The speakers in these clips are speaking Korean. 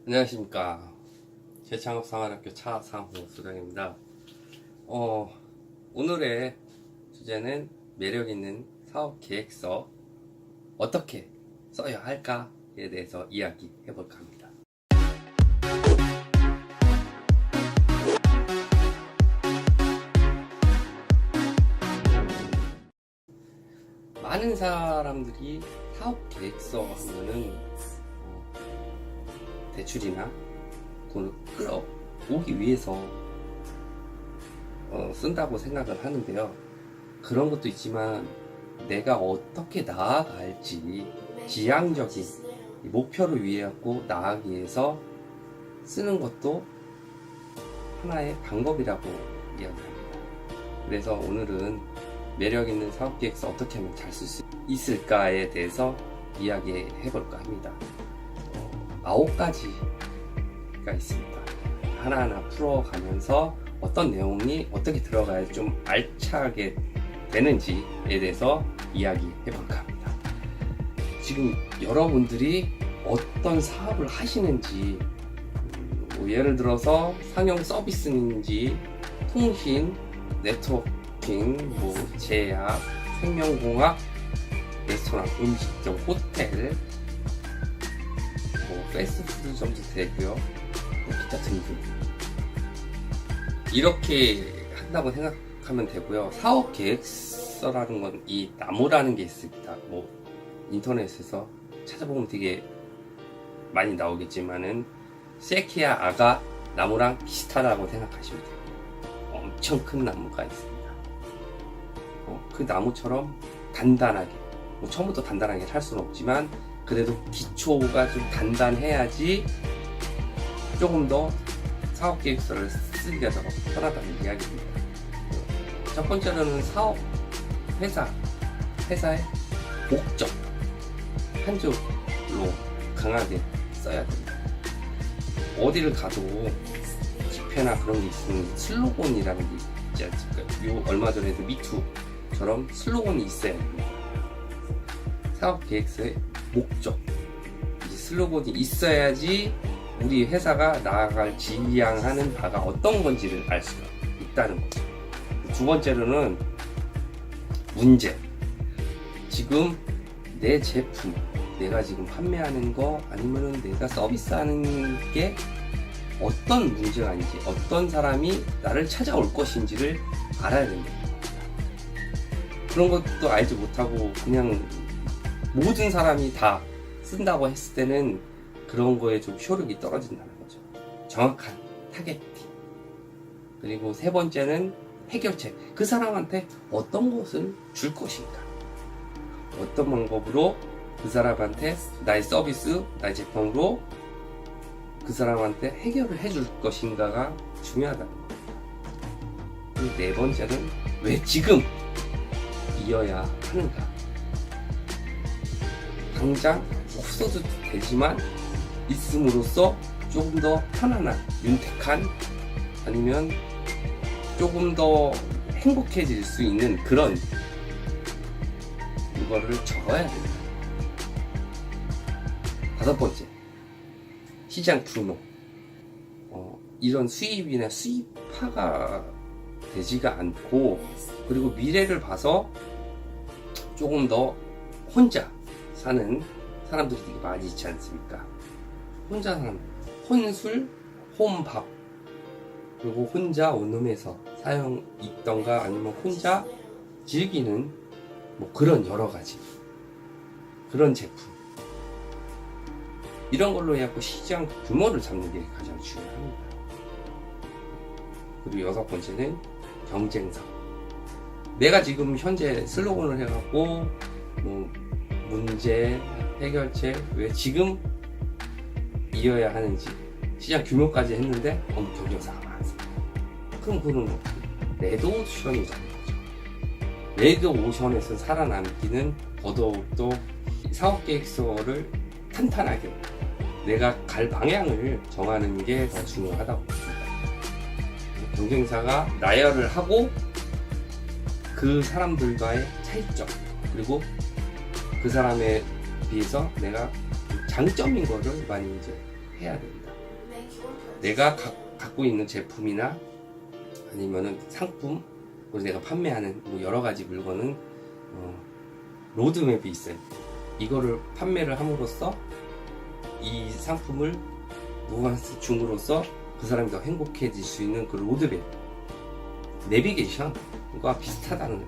안녕하십니까. 재창업상활학교 차상호 소장입니다. 오늘의 주제는 매력있는 사업계획서 어떻게 써야 할까에 대해서 이야기해 볼까 합니다. 많은 사람들이 사업계획서 하면은 대출이나 돈을 끌어오기 위해서 쓴다고 생각을 하는데요. 그런 것도 있지만 내가 어떻게 나아갈지 지향적인 목표를 위해 갖고 나아가기 위해서 쓰는 것도 하나의 방법이라고 이야기합니다. 그래서 오늘은 매력있는 사업계획서 어떻게 하면 잘 쓸 수 있을까에 대해서 이야기해 볼까 합니다. 9가지가 있습니다. 하나하나 풀어가면서 어떤 내용이 어떻게 들어가야 좀 알차게 되는지에 대해서 이야기해 볼까 합니다. 지금 여러분들이 어떤 사업을 하시는지, 예를 들어서 상용 서비스인지, 통신, 네트워킹, 제약, 생명공학, 레스토랑, 음식점, 호텔, 패스트푸드점도 되고요, 기타 등등 이렇게 한다고 생각하면 되고요. 사업 계획서라는 건 이 나무라는 게 있습니다. 인터넷에서 찾아보면 되게 많이 나오겠지만은 세키야 아가 나무랑 비슷하다고 생각하시면 돼요. 엄청 큰 나무가 있습니다. 그 나무처럼 단단하게, 처음부터 단단하게 살 수는 없지만 그래도 기초가 좀 단단해야지 조금 더 사업계획서를 쓰기가 더 편하다는 이야기입니다. 첫 번째로는 회사의 목적 한 줄로 강하게 써야 됩니다. 어디를 가도 집회나 그런 게 있으면 슬로건이라는 게 있지 않습니까? 얼마 전에도 미투처럼 슬로건이 있어야 됩니다. 사업계획서의 목적, 이 슬로건이 있어야지 우리 회사가 나아갈 지향하는 바가 어떤 건지를 알 수가 있다는 거죠. 두 번째로는 문제. 지금 내 제품, 내가 지금 판매하는 거 아니면은 내가 서비스하는 게 어떤 문제가 아닌지, 어떤 사람이 나를 찾아올 것인지를 알아야 됩니다. 그런 것도 알지 못하고 그냥 모든 사람이 다 쓴다고 했을 때는 그런 거에 좀 효력이 떨어진다는 거죠. 정확한 타겟팅. 그리고 세 번째는 해결책. 그 사람한테 어떤 것을 줄 것인가. 어떤 방법으로 그 사람한테 나의 서비스, 나의 제품으로 그 사람한테 해결을 해줄 것인가가 중요하다는 거예요. 그리고 네 번째는 왜 지금 이어야 하는가. 당장 없어도 되지만 있음으로써 조금 더 편안한, 윤택한, 아니면 조금 더 행복해질 수 있는 그런 이거를 적어야 됩니다. 다섯 번째, 시장 규모. 이런 수입이나 수입화가 되지가 않고, 그리고 미래를 봐서 조금 더 혼자 사는 사람들이 되게 많이 있지 않습니까? 혼자 사는, 혼술, 혼밥, 그리고 혼자 원룸에서 사용 있던가 아니면 혼자 즐기는 그런 여러 가지 그런 제품, 이런 걸로 해갖고 시장 규모를 잡는 게 가장 중요합니다. 그리고 여섯 번째는 경쟁사. 내가 지금 현재 슬로건을 해갖고 문제, 해결책, 왜 지금 이어야 하는지, 시장 규모까지 했는데 경쟁사가 많습니다. 그럼 그건 레드오션이 되는 거죠. 레드오션에서 살아남기는 더더욱더 사업계획서를 탄탄하게 내가 갈 방향을 정하는 게 더 중요하다고 봅니다. 경쟁사가 나열을 하고 그 사람들과의 차이점, 그리고 그 사람에 비해서 내가 장점인 거를 많이 이제 해야 됩니다. 내가 갖고 있는 제품이나 아니면은 상품, 그리고 내가 판매하는 뭐 여러 가지 물건은 로드맵이 있어요. 이거를 판매를 함으로써 이 상품을 누구한테 줌으로써 그 사람이 더 행복해질 수 있는 그 로드맵, 내비게이션과 비슷하다는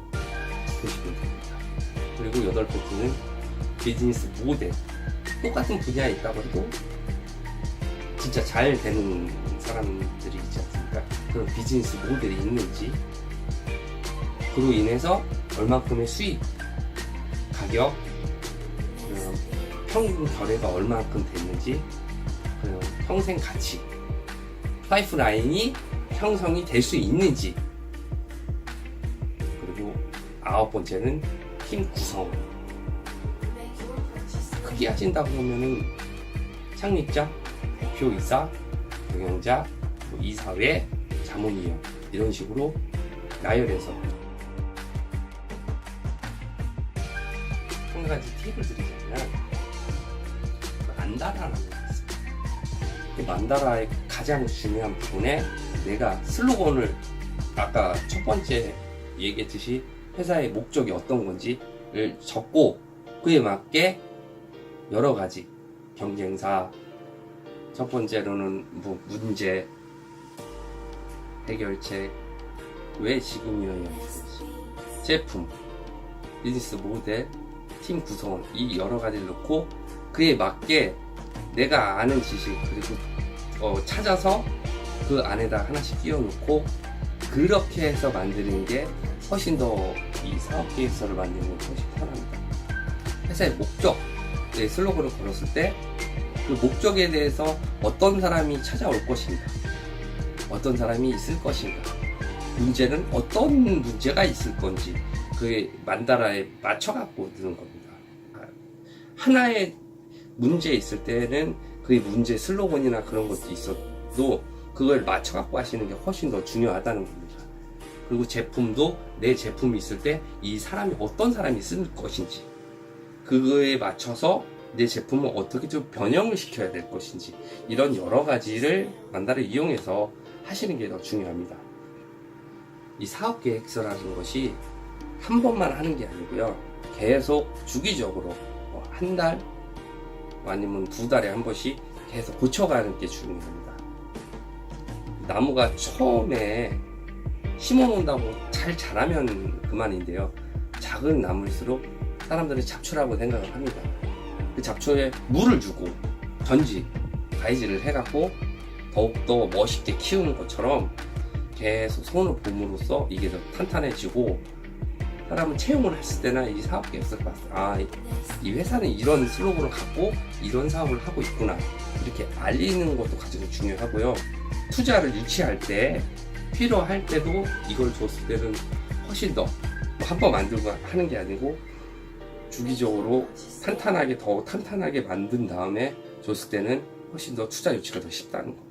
보시면 됩니다. 그리고 여덟 번째는 비즈니스 모델. 똑같은 분야에 있다고 해도 진짜 잘 되는 사람들이 있지 않습니까? 그런 비즈니스 모델이 있는지, 그로 인해서 얼만큼의 수익, 가격, 평균 거래가 얼만큼 됐는지, 평생 가치, 파이프라인이 형성이 될 수 있는지, 그리고 아홉 번째는 팀 구성. 크게 하신다고 하면은 창립자, 대표이사, 경영자, 이사회, 자문위원 이런 식으로 나열해서 한 가지 팁을 드리자면 만다라라는 게 있습니다. 그 만다라의 가장 중요한 부분에 내가 슬로건을 아까 첫 번째 얘기했듯이 회사의 목적이 어떤 건지를 적고 그에 맞게 여러 가지 경쟁사, 첫 번째로는 뭐 문제, 해결책, 왜 지금이어야 하는지, 제품, 비즈니스 모델, 팀 구성원 이 여러 가지를 넣고 그에 맞게 내가 아는 지식 그리고 찾아서 그 안에다 하나씩 끼워 넣고 그렇게 해서 만드는 게 훨씬 더 이 사업계획서를 만드는 게 훨씬 편합니다. 회사의 목적, 슬로건을 걸었을 때 그 목적에 대해서 어떤 사람이 찾아올 것인가, 어떤 사람이 있을 것인가, 문제는 어떤 문제가 있을 건지 그게 만다라에 맞춰갖고 드는 겁니다. 하나의 문제 있을 때는 그게 문제 슬로건이나 그런 것도 있어도 그걸 맞춰갖고 하시는 게 훨씬 더 중요하다는 겁니다. 그리고 제품도 내 제품이 있을 때 이 사람이 어떤 사람이 쓸 것인지, 그거에 맞춰서 내 제품을 어떻게 좀 변형을 시켜야 될 것인지, 이런 여러 가지를 만다를 이용해서 하시는 게 더 중요합니다. 이 사업계획서라는 것이 한 번만 하는 게 아니고요. 계속 주기적으로 한 달 아니면 두 달에 한 번씩 계속 고쳐가는 게 중요합니다. 나무가 처음에 심어놓는다고 잘 자라면 그만인데요. 작은 나무일수록 사람들은 잡초라고 생각을 합니다. 그 잡초에 물을 주고 전지, 가위질을 해갖고 더욱더 멋있게 키우는 것처럼 계속 손을 봄으로써 이게 더 탄탄해지고, 사람은 채용을 했을 때나 이 사업 계획서를 봤을 때 이 회사는 이런 슬로건을 갖고 이런 사업을 하고 있구나, 이렇게 알리는 것도 가장 중요하고요. 투자를 유치할 때 필요할 때도 이걸 줬을 때는 훨씬 더 한 번 만들고 하는 게 아니고 주기적으로 더 탄탄하게 만든 다음에 줬을 때는 훨씬 더 투자 유치가 더 쉽다는 거.